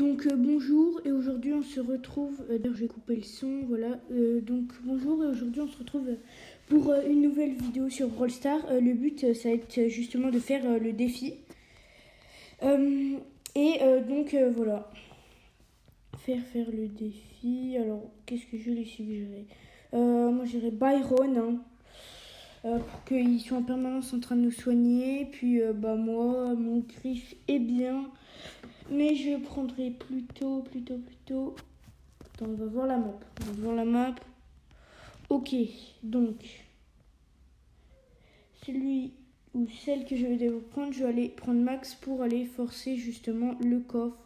Donc bonjour et aujourd'hui on se retrouve, d'ailleurs je vais couper le son, voilà, donc bonjour et aujourd'hui on se retrouve pour une nouvelle vidéo sur Brawl Stars. Le but ça va être justement de faire le défi. Donc voilà, faire le défi. Alors qu'est-ce que je lui suggérerais? Moi j'irais Byron, hein, pour qu'ils soient en permanence en train de nous soigner. Puis moi, mon griffe est bien. Mais je prendrai plutôt. Attends, on va voir la map. Ok, donc celui ou celle que je vais devoir prendre, je vais aller prendre Max pour aller forcer justement le coffre.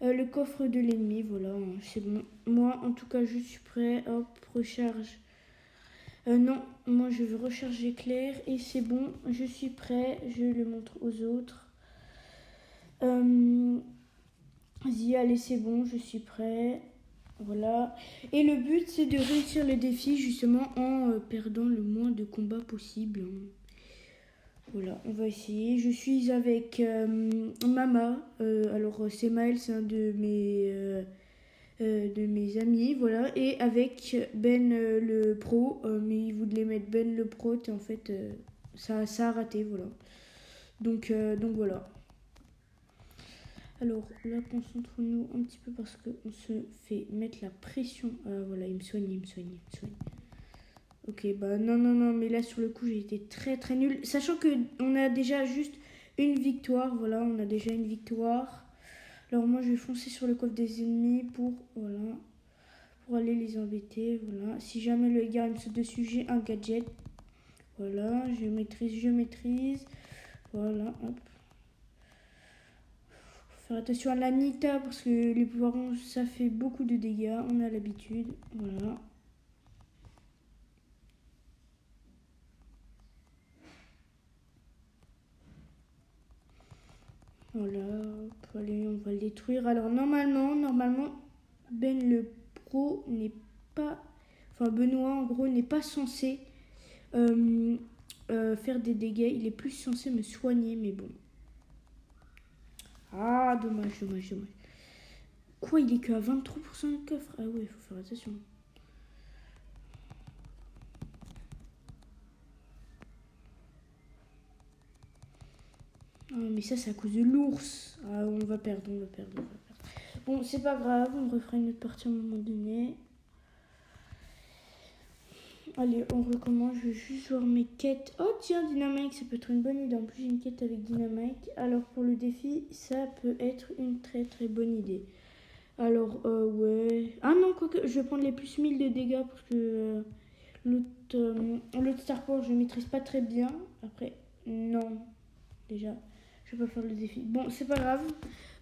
Le coffre de l'ennemi, voilà, c'est bon. Moi, en tout cas, je suis prêt. Hop, recharge. Non, moi je veux recharger Claire et c'est bon, je suis prêt. Je le montre aux autres. Vas-y, allez, c'est bon, je suis prêt. Voilà. Et le but, c'est de réussir le défi justement en perdant le moins de combats possible. Voilà, on va essayer. Je suis avec Mama. Alors, c'est Maël, c'est un de mes amis. Voilà. Et avec Ben le pro. Mais il voulait mettre Ben le pro. Et en fait, ça a raté. Voilà. Donc voilà. Alors là, concentrons-nous un petit peu parce qu'on se fait mettre la pression. Voilà, il me soigne. Ok, bah non, mais là sur le coup, j'ai été très nulle. Sachant qu'on a déjà juste une victoire, voilà, on a déjà une victoire. Alors moi, je vais foncer sur le coffre des ennemis pour aller les embêter, voilà. Si jamais le gars me saute dessus, j'ai un gadget. Voilà, je maîtrise. Voilà, hop. Faire attention à la Nita parce que les pouvoirs rouges ça fait beaucoup de dégâts, on a l'habitude, voilà. Voilà, allez, on va le détruire. Alors normalement, Ben le pro n'est pas, enfin Benoît en gros n'est pas censé faire des dégâts, il est plus censé me soigner, mais bon. Ah, dommage. Quoi, il est qu'à 23% de coffre? Ah ouais, il faut faire attention. Ah, mais ça, c'est à cause de l'ours. Ah, on va perdre. Bon, c'est pas grave, on refera une autre partie à un moment donné. Allez, on recommence, je vais juste voir mes quêtes. Oh tiens, Dynamite, ça peut être une bonne idée. En plus, j'ai une quête avec Dynamite. Alors, pour le défi, ça peut être une très bonne idée. Alors, ouais. Ah non, quoique, je vais prendre les plus 1000 de dégâts parce que l'autre Star Power, je ne maîtrise pas très bien. Après, non, déjà, je vais pas faire le défi. Bon, c'est pas grave.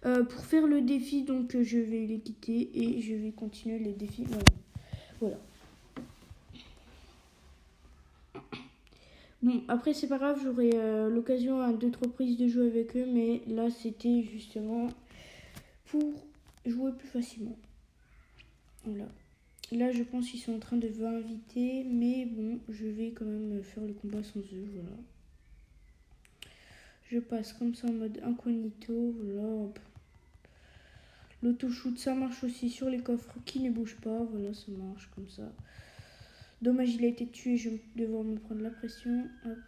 Pour faire le défi, donc, je vais les quitter et je vais continuer les défis. Voilà. Bon, après, c'est pas grave, j'aurai l'occasion à d'autres reprises de jouer avec eux, mais là, c'était justement pour jouer plus facilement. Voilà. Là, je pense qu'ils sont en train de m'inviter, mais bon, je vais quand même faire le combat sans eux, voilà. Je passe comme ça en mode incognito, voilà. L'auto-shoot, ça marche aussi sur les coffres qui ne bougent pas, voilà, ça marche comme ça. Dommage, il a été tué, je vais devoir me prendre la pression. Hop.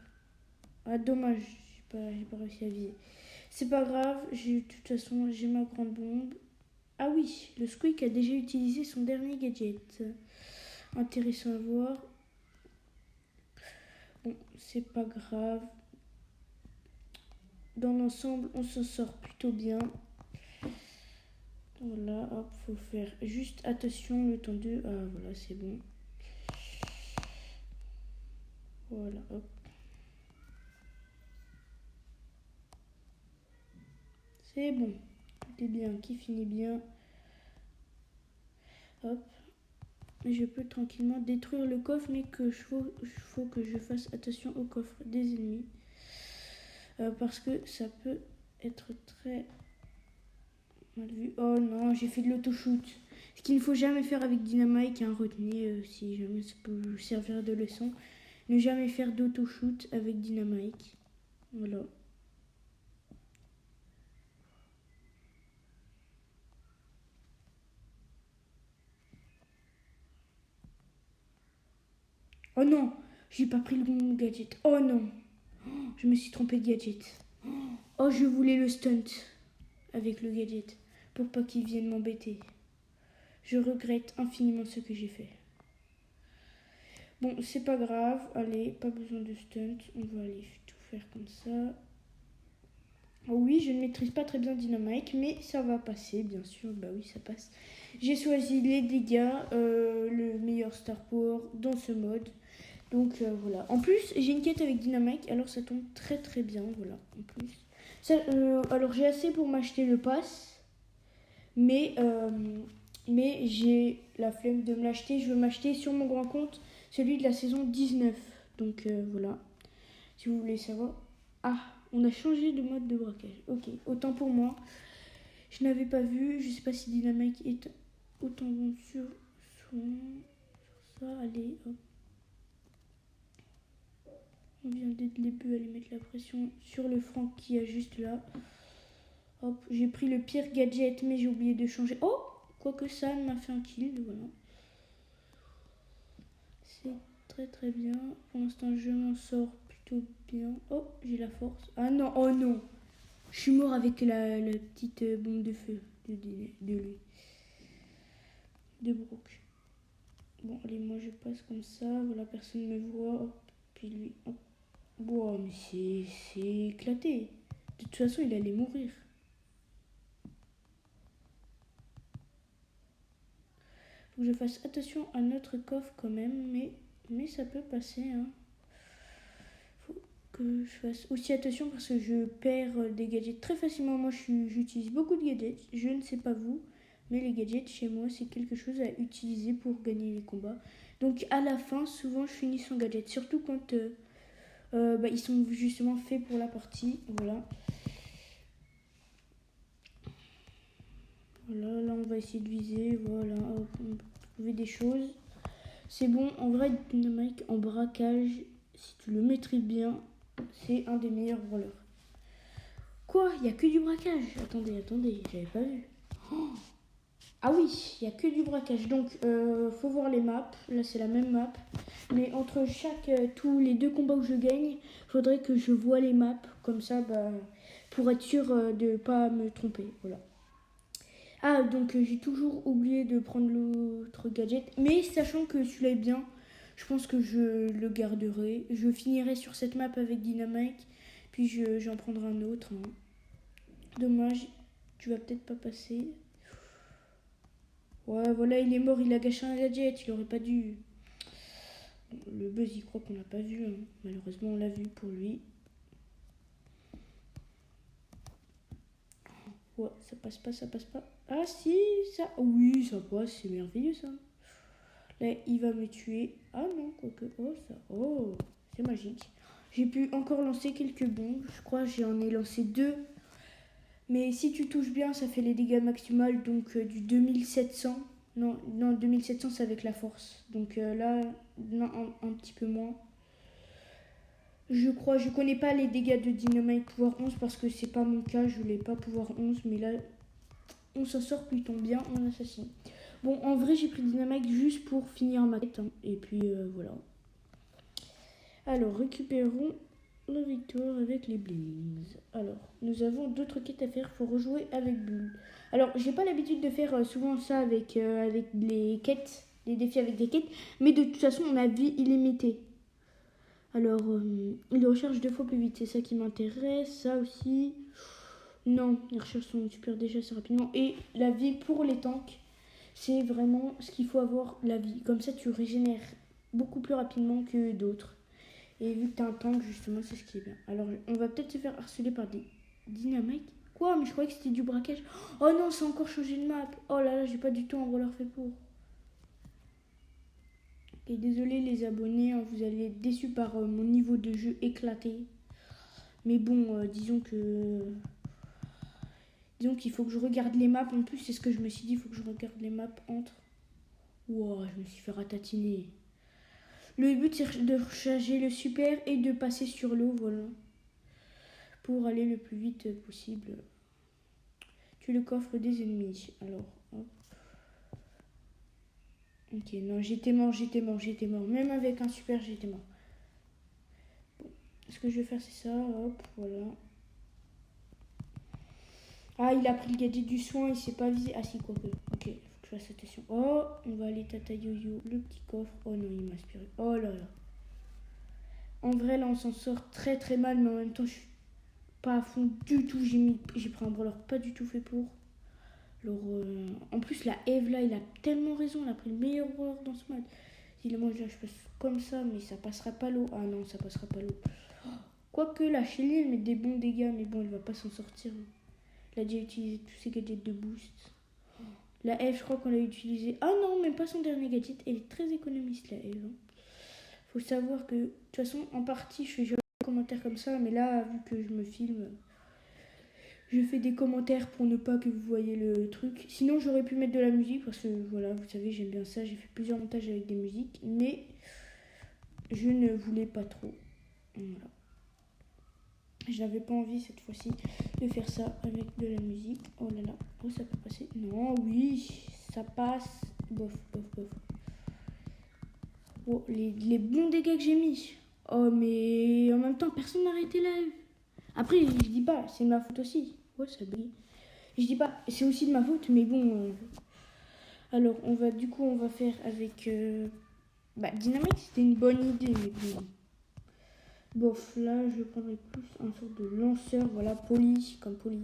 Ah, dommage, j'ai pas réussi à viser. C'est pas grave, de toute façon, j'ai ma grande bombe. Ah oui, le Squeak a déjà utilisé son dernier gadget. Intéressant à voir. Bon, c'est pas grave. Dans l'ensemble, on s'en sort plutôt bien. Voilà, hop, faut faire juste attention le temps de... Ah, voilà, c'est bon. Voilà, hop. C'est bon. Tout est bien, qui finit bien. Hop. Je peux tranquillement détruire le coffre, mais faut que je fasse attention au coffre des ennemis. Parce que ça peut être très mal vu. Oh non, j'ai fait de l'autoshoot. Ce qu'il ne faut jamais faire avec Dynamite, hein, retenez si jamais ça peut vous servir de leçon. Ne jamais faire d'autoshoot avec Dynamite. Voilà. Oh non, j'ai pas pris le bon gadget. Oh non, je me suis trompée de gadget. Oh, je voulais le stunt avec le gadget pour pas qu'il vienne m'embêter. Je regrette infiniment ce que j'ai fait. Bon, c'est pas grave. Allez, pas besoin de stunt. On va aller tout faire comme ça. Oh oui, je ne maîtrise pas très bien Dynamite, mais ça va passer, bien sûr. Bah oui, ça passe. J'ai choisi les dégâts, le meilleur Star Power dans ce mode. Donc voilà. En plus, j'ai une quête avec Dynamite, alors ça tombe très très bien. Voilà, en plus. Ça, alors j'ai assez pour m'acheter le pass, mais j'ai la flemme de me l'acheter. Je veux m'acheter sur mon grand compte celui de la saison 19. Donc voilà. Si vous voulez savoir. Ah, on a changé de mode de braquage. Ok, autant pour moi. Je n'avais pas vu. Je sais pas si Dynamite est autant bon sur ça. Allez, hop. On vient dès le début aller mettre la pression sur le Franck qui est juste là. Hop, j'ai pris le pire gadget, mais j'ai oublié de changer. Oh, quoique ça m'a fait un kill, voilà. C'est très très bien. Pour l'instant, je m'en sors plutôt bien. Oh, j'ai la force. Ah non, oh non. Je suis mort avec la petite bombe de feu de lui. De Brooke. Bon, allez, moi je passe comme ça. Voilà, personne ne me voit. Hop, puis lui. Hop. Wow, mais c'est éclaté. De toute façon, il allait mourir. Faut que je fasse attention à notre coffre quand même, mais ça peut passer. Hein. Faut que je fasse aussi attention parce que je perds des gadgets très facilement. Moi, j'utilise beaucoup de gadgets. Je ne sais pas vous, mais les gadgets chez moi, c'est quelque chose à utiliser pour gagner les combats. Donc à la fin, souvent, je finis sans gadget. Surtout quand ils sont justement faits pour la partie. Voilà. Voilà, là on va essayer de viser, voilà, hop, on peut trouver des choses. C'est bon, en vrai, Dynamite en braquage, si tu le maîtrises bien, c'est un des meilleurs brawlers. Quoi? Il n'y a que du braquage? Attendez, j'avais pas vu. Oh, ah oui, il n'y a que du braquage, donc faut voir les maps. Là c'est la même map, mais entre tous les deux combats où je gagne, faudrait que je vois les maps, comme ça, pour être sûr de ne pas me tromper, voilà. Ah, donc j'ai toujours oublié de prendre l'autre gadget. Mais sachant que celui-là est bien, je pense que je le garderai. Je finirai sur cette map avec Dynamite. Puis j'en prendrai un autre. Hein. Dommage, tu vas peut-être pas passer. Ouais, voilà, il est mort, il a gâché un gadget. Il aurait pas dû. Le buzz, il croit qu'on l'a pas vu. Hein. Malheureusement, on l'a vu pour lui. Ouais, ça passe pas, ça passe pas. Ah si, ça. Oui, ça passe, c'est merveilleux ça. Là, il va me tuer. Ah non, quoique. Oh, ça. Oh, c'est magique. J'ai pu encore lancer quelques bombes. Je crois que j'en ai lancé 2. Mais si tu touches bien, ça fait les dégâts maximales. Donc du 2700. Non, 2700, c'est avec la force. Donc là, non, un petit peu moins. Je connais pas les dégâts de Dynamite pouvoir 11 parce que c'est pas mon cas. Je l'ai pas pouvoir 11. Mais là, on s'en sort plutôt bien en assassin. Bon, en vrai, j'ai pris Dynamite juste pour finir ma quête. Hein. Et puis, voilà. Alors, récupérons la victoire avec les blings. Alors, nous avons d'autres quêtes à faire. Il faut rejouer avec Bull. Alors, j'ai pas l'habitude de faire souvent ça avec les quêtes, les défis avec des quêtes. Mais de toute façon, on a vie illimitée. Alors, il recharge 2 fois plus vite. C'est ça qui m'intéresse. Ça aussi. Non, les recherches sont super déjà assez rapidement. Et la vie pour les tanks. C'est vraiment ce qu'il faut avoir, la vie. Comme ça, tu régénères beaucoup plus rapidement que d'autres. Et vu que tu as un tank, justement, c'est ce qui est bien. Alors, on va peut-être se faire harceler par des dynamites. Quoi? Mais je croyais que c'était du braquage. Oh non, c'est encore changé de map. Oh là là, j'ai pas du tout un brawler fait pour. Et désolé les abonnés, hein, vous allez être déçus par mon niveau de jeu éclaté. Mais bon, disons qu'il faut que je regarde les maps. En plus, c'est ce que je me suis dit, il faut que je regarde les maps entre. Wow, je me suis fait ratatiner. Le but, c'est de recharger le super et de passer sur l'eau, voilà. Pour aller le plus vite possible. Tu le coffre des ennemis. Alors, hop. Ok, non, j'étais mort. Même avec un super, j'étais mort. Bon, ce que je vais faire, c'est ça. Hop, voilà. Ah, il a pris le gadget du soin, il s'est pas visé. Ah si, quoique. Ok, faut que je fasse attention. Oh, on va aller tata yo-yo, le petit coffre. Oh non, il m'a aspiré. Oh là là. En vrai, là, on s'en sort très très mal, mais en même temps, je suis pas à fond du tout. J'ai pris un brawler pas du tout fait pour. Alors, en plus, la Eve, là, il a tellement raison. Elle a pris le meilleur brawler dans ce match. Si le mange là, je passe comme ça, mais ça passera pas l'eau. Ah non, ça passera pas l'eau. Quoique, la Shelly, elle met des bons dégâts, mais bon, elle va pas s'en sortir. Elle a déjà utilisé tous ses gadgets de boost. La Eve, je crois qu'on l'a utilisée. Ah non, même pas son dernier gadget. Elle est très économiste, la Eve. Faut savoir que, de toute façon, en partie, je fais jamais des commentaires comme ça, mais là, vu que je me filme, je fais des commentaires pour ne pas que vous voyez le truc. Sinon, j'aurais pu mettre de la musique, parce que, voilà, vous savez, j'aime bien ça. J'ai fait plusieurs montages avec des musiques, mais je ne voulais pas trop. Voilà. Je n'avais pas envie, cette fois-ci, de faire ça avec de la musique. Oh là là, oh, ça peut passer. Non, oui, ça passe. Bof, bof, bof. Oh, les bons dégâts que j'ai mis. Oh, mais en même temps, personne n'a arrêté la live. Après, je dis pas, c'est de ma faute aussi. Ouais, ça brille. Je dis pas, c'est aussi de ma faute, mais bon. Alors, on va faire avec. Dynamite, c'était une bonne idée, mais bon. Bof, là, je prendrais plus un sorte de lanceur, voilà, poli, comme poli.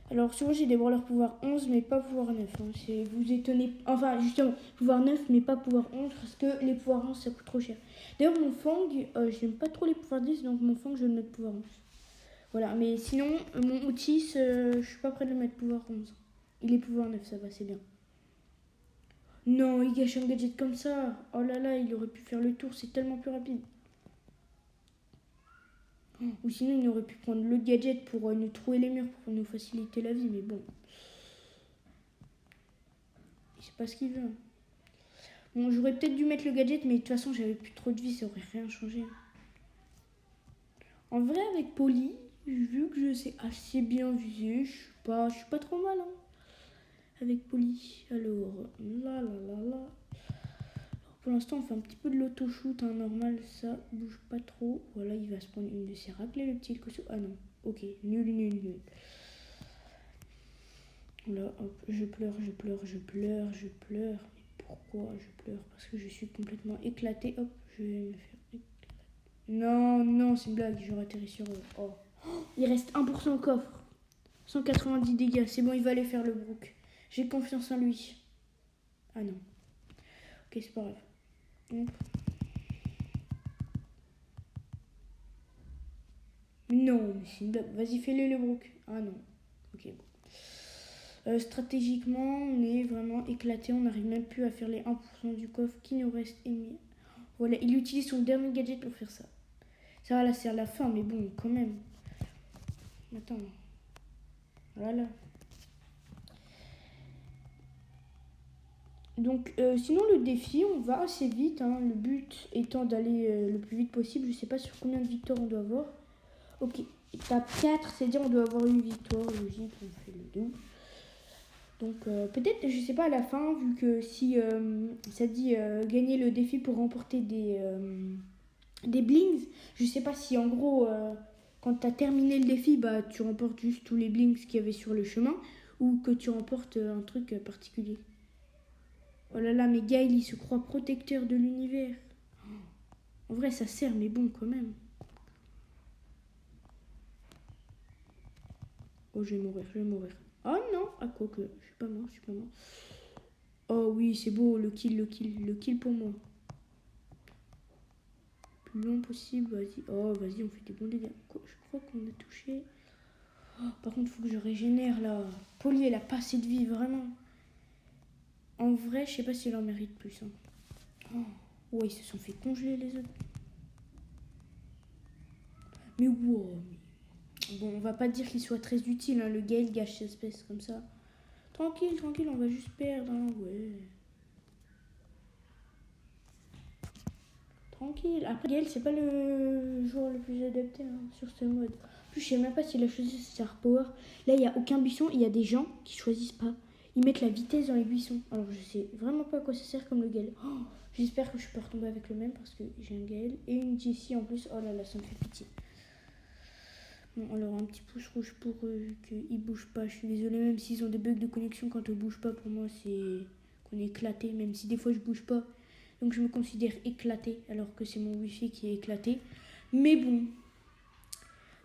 Alors, souvent, j'ai des brawlers pouvoir 11, mais pas pouvoir 9. Hein. Vous étonnez. Enfin, justement, pouvoir 9, mais pas pouvoir 11, parce que les pouvoirs 11, ça coûte trop cher. D'ailleurs, mon Fang, j'aime pas trop les pouvoirs 10, donc mon Fang, je vais le mettre pouvoir 11. Voilà, mais sinon, mon Otis, je suis pas prêt de le mettre pouvoir 11. Il est pouvoir 9, ça va, c'est bien. Non, il gâche un gadget comme ça. Oh là là, il aurait pu faire le tour, c'est tellement plus rapide. Ou sinon, il aurait pu prendre le gadget pour nous trouver les murs, pour nous faciliter la vie, mais bon. Il sait pas ce qu'il veut. Bon, j'aurais peut-être dû mettre le gadget, mais de toute façon, j'avais plus trop de vie, ça aurait rien changé. En vrai, avec Polly, vu que je sais assez bien viser, je suis pas trop mal. Hein, avec Polly. Alors, là, là, là, là. Alors, pour l'instant, on fait un petit peu de l'auto-shoot, hein, normal, ça bouge pas trop. Voilà, il va se prendre une de ses raclées, le petit costaud. Ah non, ok, nul, nul, nul. Là, hop, je pleure. Mais pourquoi je pleure? Parce que je suis complètement éclatée. Hop, je vais me faire éclater. Non, non, c'est une blague, j'aurais atterri sur eux. Oh. Il reste 1% au coffre. 190 dégâts, c'est bon, il va aller faire le brook. J'ai confiance en lui. Ah non. Ok, c'est pas grave. Hop. Non, mais c'est une blague. Vas-y, fais-le le brook. Ah non. Ok, bon. Stratégiquement, on est vraiment éclaté. On n'arrive même plus à faire les 1% du coffre qui nous reste émis. Voilà, il utilise son dernier gadget pour faire ça. Ça va, là, c'est à la fin, mais bon, quand même. Attends. Voilà. Donc, sinon, le défi, on va assez vite. Hein, le but étant d'aller le plus vite possible. Je sais pas sur combien de victoires on doit avoir. Ok, étape 4, c'est-à-dire on doit avoir une victoire. Logique, on fait le double. Donc peut-être, je sais pas, à la fin, vu que si ça dit gagner le défi pour remporter des blings, je sais pas si en gros, quand tu as terminé le défi, bah, tu remportes juste tous les blings qu'il y avait sur le chemin, ou que tu remportes un truc particulier. Oh là là, mais Gaël, il se croit protecteur de l'univers. En vrai, ça sert, mais bon, quand même. Oh, je vais mourir. Oh non, ah quoi que, je suis pas mort. Oh oui, c'est beau, le kill pour moi. Plus long possible, vas-y. Oh, vas-y, on fait des bons dégâts. Je crois qu'on a touché. Oh, par contre, il faut que je régénère là. Polly, elle a pas assez de vie, vraiment. En vrai, je sais pas s'il en mérite plus. Hein. Oh, ouais, ils se sont fait congeler les autres. Mais wow. Bon, on va pas dire qu'il soit très utile, hein. Le gars, il gâche espèce comme ça. Tranquille, on va juste perdre, hein. Ouais. Tranquille. Après, Gaël, c'est pas le joueur le plus adapté hein, sur ce mode. En plus, je sais même pas s'il a choisi sa star power. Là, il n'y a aucun buisson. Il y a des gens qui choisissent pas. ils mettent la vitesse dans les buissons. Alors je sais vraiment pas à quoi ça sert comme le Gaël. Oh, j'espère que je peux retomber avec le même parce que j'ai un Gaël et une Jessie en plus. Oh là là, ça me fait pitié. Bon, alors un petit pouce rouge pour eux vu qu'ils bougent pas. Je suis désolée, même s'ils ont des bugs de connexion quand on bouge pas, pour moi c'est qu'on est éclaté, même si des fois je bouge pas. Donc je me considère éclaté alors que c'est mon wifi qui est éclaté. Mais bon,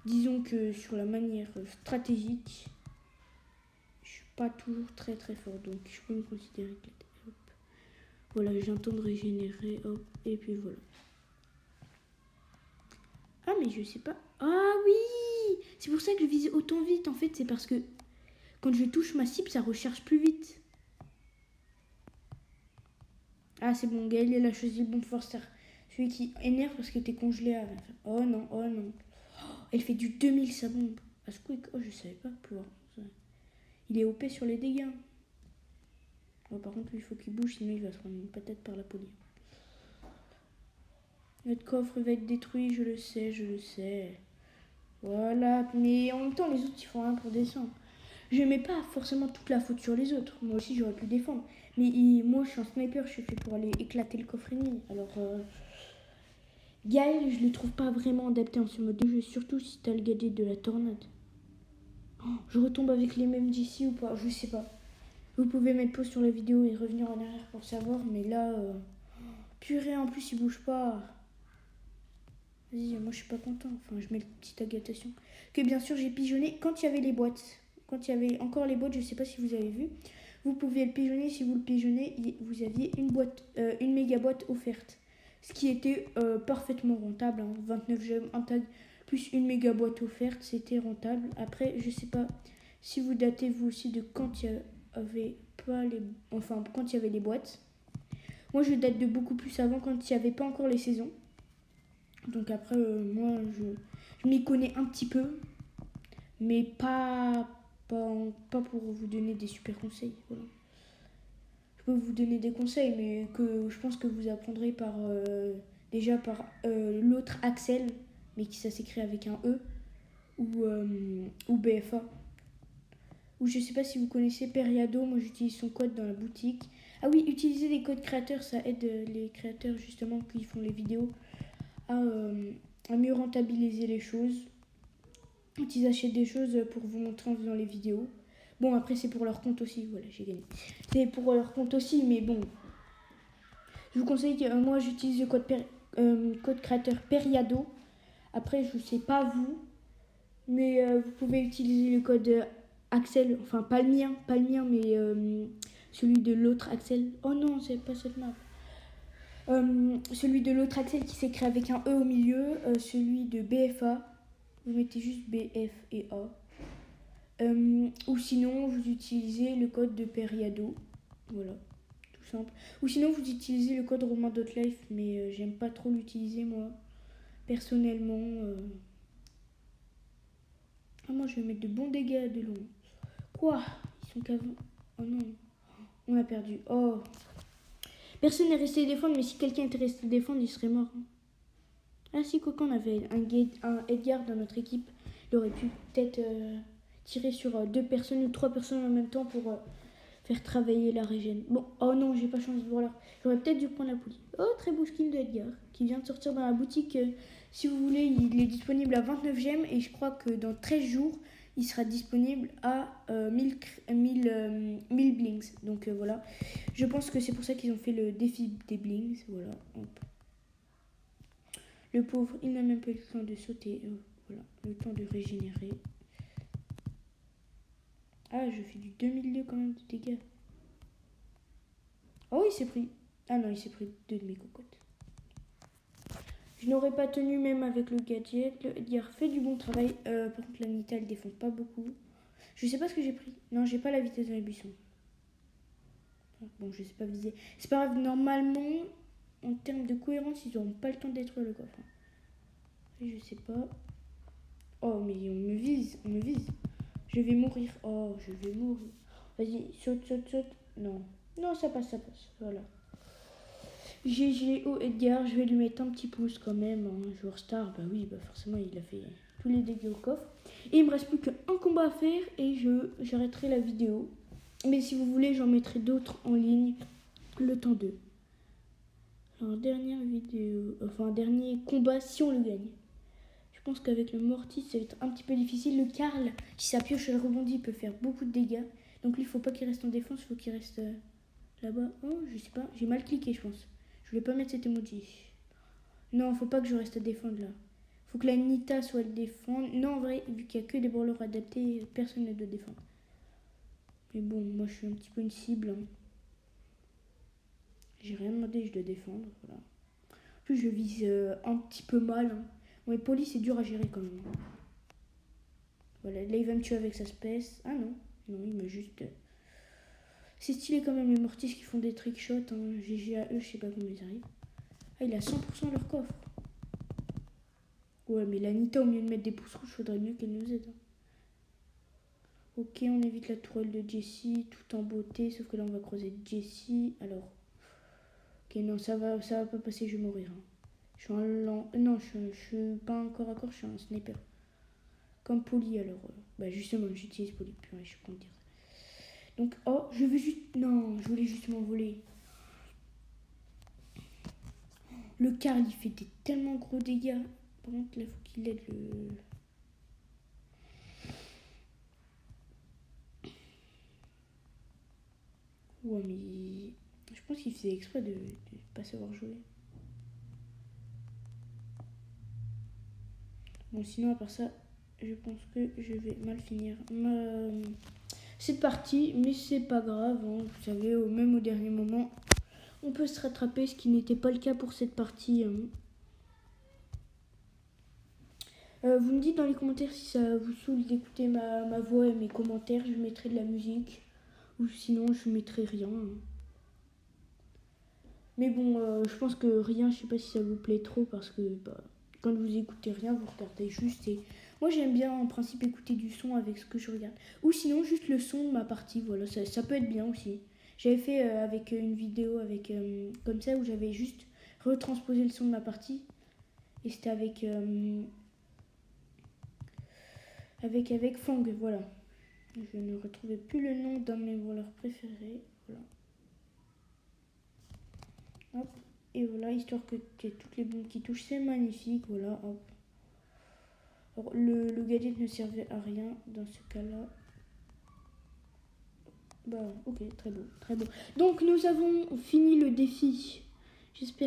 disons que sur la manière stratégique, je suis pas toujours très très fort, donc je peux me considérer éclaté. Hop. Voilà, j'ai un temps de régénérer, hop, et puis voilà. Ah mais je sais pas. Ah oui, c'est pour ça que je vise autant vite en fait, c'est parce que quand je touche ma cible, ça recharge plus vite. Ah c'est bon, Gaël, elle a choisi le bon forcer. Celui qui énerve parce que t'es congelé à... Oh non, oh non. Elle fait du 2000 sa bombe. Ah, Squeak, oh je savais pas pouvoir. Il est OP sur les dégâts. Oh, par contre, lui, il faut qu'il bouge, sinon il va se prendre une patate par la police. Notre coffre va être détruit, je le sais, je le sais. Voilà, mais en même temps, les autres, ils font rien pour descendre. Je mets pas forcément toute la faute sur les autres. Moi aussi, j'aurais pu défendre. Mais moi, je suis un sniper, je suis fait pour aller éclater le coffre ennemi. Alors, Gaël, je le trouve pas vraiment adapté en ce mode de jeu, surtout si t'as le gadget de la tornade. Oh, je retombe avec les mêmes d'ici ou pas, je sais pas. Vous pouvez mettre pause sur la vidéo et revenir en arrière pour savoir, mais là, purée, en plus, il bouge pas. Vas-y, moi, je suis pas content. Enfin, je mets une petite agatation. Que bien sûr, j'ai pigeonné quand il y avait les boîtes. Quand il y avait encore les boîtes, je sais pas si vous avez vu. Vous pouviez le pigeonner, si vous le pigeonnez, vous aviez une boîte, une méga boîte offerte. Ce qui était parfaitement rentable, hein. 29 gemmes, un tag, plus une méga boîte offerte, c'était rentable. Après, je sais pas si vous datez vous aussi de quand il y avait pas les... Enfin, quand il y avait les boîtes. Moi, je date de beaucoup plus avant, quand il n'y avait pas encore les saisons. Donc après, moi, je m'y connais un petit peu, mais pas pour vous donner des super conseils. Voilà. Je peux vous donner des conseils, mais que je pense que vous apprendrez déjà par l'autre Axel, mais qui ça s'écrit avec un E, ou BFA. Ou je sais pas si vous connaissez Periado, moi j'utilise son code dans la boutique. Ah oui, utiliser des codes créateurs, ça aide les créateurs justement qui font les vidéos à mieux rentabiliser les choses. Quand ils achètent des choses pour vous montrer en faisant les vidéos. Bon, après, c'est pour leur compte aussi. Voilà, j'ai gagné. C'est pour leur compte aussi, mais bon. Je vous conseille que moi, j'utilise le code créateur Periado. Après, je sais pas vous, mais vous pouvez utiliser le code Axel. Enfin, pas le mien, mais celui de l'autre Axel. Oh non, c'est pas cette map. Celui de l'autre Axel qui s'écrit avec un E au milieu. Celui de BFA. Vous mettez juste BF et A. Ou sinon, vous utilisez le code de Periado. Voilà, tout simple. Ou sinon, vous utilisez le code Romain.life, mais j'aime pas trop l'utiliser, moi. Personnellement. Ah, moi, je vais mettre de bons dégâts de long. Quoi? Ils sont qu'avant. Oh non. On a perdu. Oh. Personne n'est resté défendre, mais si quelqu'un était resté défendre, il serait mort. Ah si, quoi qu'on avait un Edgar dans notre équipe, il aurait pu peut-être tirer sur 2 personnes ou 3 personnes en même temps pour faire travailler la régène. Bon, oh non, j'ai pas changé de voleur. J'aurais peut-être dû prendre la poulie. Oh, très beau skin de Edgar, qui vient de sortir dans la boutique. Si vous voulez, il est disponible à 29 gemmes et je crois que dans 13 jours, il sera disponible à 1000 blings. Donc voilà, je pense que c'est pour ça qu'ils ont fait le défi des blings. Voilà, hop. Le pauvre, il n'a même pas eu le temps de sauter. Voilà, le temps de régénérer. Ah, je fais du 2002 quand même de dégâts. Oh, il s'est pris. Ah non, il s'est pris 2 de mes cocottes. Je n'aurais pas tenu même avec le gadget. Le Edgar fait du bon travail. Par contre, la Nita, elle défend pas beaucoup. Je sais pas ce que j'ai pris. Non, j'ai pas la vitesse dans les buissons. Bon, je sais pas viser. C'est pas grave, normalement, en termes de cohérence, ils n'auront pas le temps de détruire le coffre. Je sais pas. Oh, mais on me vise, on me vise. Je vais mourir. Oh, je vais mourir. Vas-y, saute, saute, saute. Non. Non, ça passe, ça passe. Voilà. GG au Edgar, je vais lui mettre un petit pouce quand même. Un joueur star, bah oui, bah forcément, il a fait tous les dégâts au coffre. Et il me reste plus qu'un combat à faire et j'arrêterai la vidéo. Mais si vous voulez, j'en mettrai d'autres en ligne le temps d'eux. Alors, dernière vidéo, enfin, dernier combat si on le gagne. Je pense qu'avec le Mortis, ça va être un petit peu difficile. Le Karl, si sa pioche elle rebondit, il peut faire beaucoup de dégâts. Donc lui, il faut pas qu'il reste en défense, il faut qu'il reste là-bas. Oh, je sais pas, j'ai mal cliqué, je pense. Je voulais pas mettre cet emoji. Non, faut pas que je reste à défendre là. Faut que la Nita soit défendre. Non, en vrai, vu qu'il y a que des brawlers adaptés, personne ne doit défendre. Mais bon, moi je suis un petit peu une cible. Hein. J'ai rien demandé, je dois défendre. Voilà. En plus, je vise un petit peu mal. Hein. Ouais, Poli, c'est dur à gérer quand même. Voilà, là il va me tuer avec sa space. Ah non, non, il m'a juste. C'est stylé quand même les Mortis qui font des trickshots. Hein. GG à eux, je sais pas comment ils arrivent. Ah, il a 100% leur coffre. Ouais, mais la Nita, au lieu de mettre des pouces rouges, faudrait mieux qu'elle nous aide. Hein. Ok, on évite la tourelle de Jessie, tout en beauté, sauf que là on va croiser Jessie. Alors, ok, non, ça va pas passer, je vais mourir. Hein. Je suis un lent. Non, je suis pas un corps à corps, je suis un sniper. Comme Poli, alors. Bah, justement, j'utilise Poli. Purée, je suis con de dire ça. Donc, oh, je veux juste. Non, je voulais juste m'envoler. Le Karl, il fait des tellement gros dégâts. Par contre, là, faut qu'il aide le. Ouais, mais. Je pense qu'il faisait exprès de pas savoir jouer. Bon, sinon, à part ça, je pense que je vais mal finir cette partie, mais c'est pas grave. Hein, vous savez, même au dernier moment, on peut se rattraper, ce qui n'était pas le cas pour cette partie. Hein. Vous me dites dans les commentaires si ça vous saoule d'écouter ma voix et mes commentaires. Je mettrai de la musique. Ou sinon, je mettrai rien. Hein. Mais bon, je pense que rien, je sais pas si ça vous plaît trop parce que bah, quand vous écoutez rien, vous regardez juste. Et moi, j'aime bien en principe écouter du son avec ce que je regarde. Ou sinon, juste le son de ma partie. Voilà, ça peut être bien aussi. J'avais fait avec une vidéo avec comme ça où j'avais juste retransposé le son de ma partie. Et c'était avec Fang, voilà. Je ne retrouvais plus le nom d'un de mes voleurs préférés. Voilà. Hop. Et voilà, histoire que tu aies toutes les bombes qui touchent, c'est magnifique. Voilà, hop. Alors, le gadget ne servait à rien dans ce cas-là. Bah, ok, très beau, très beau. Donc, nous avons fini le défi. J'espère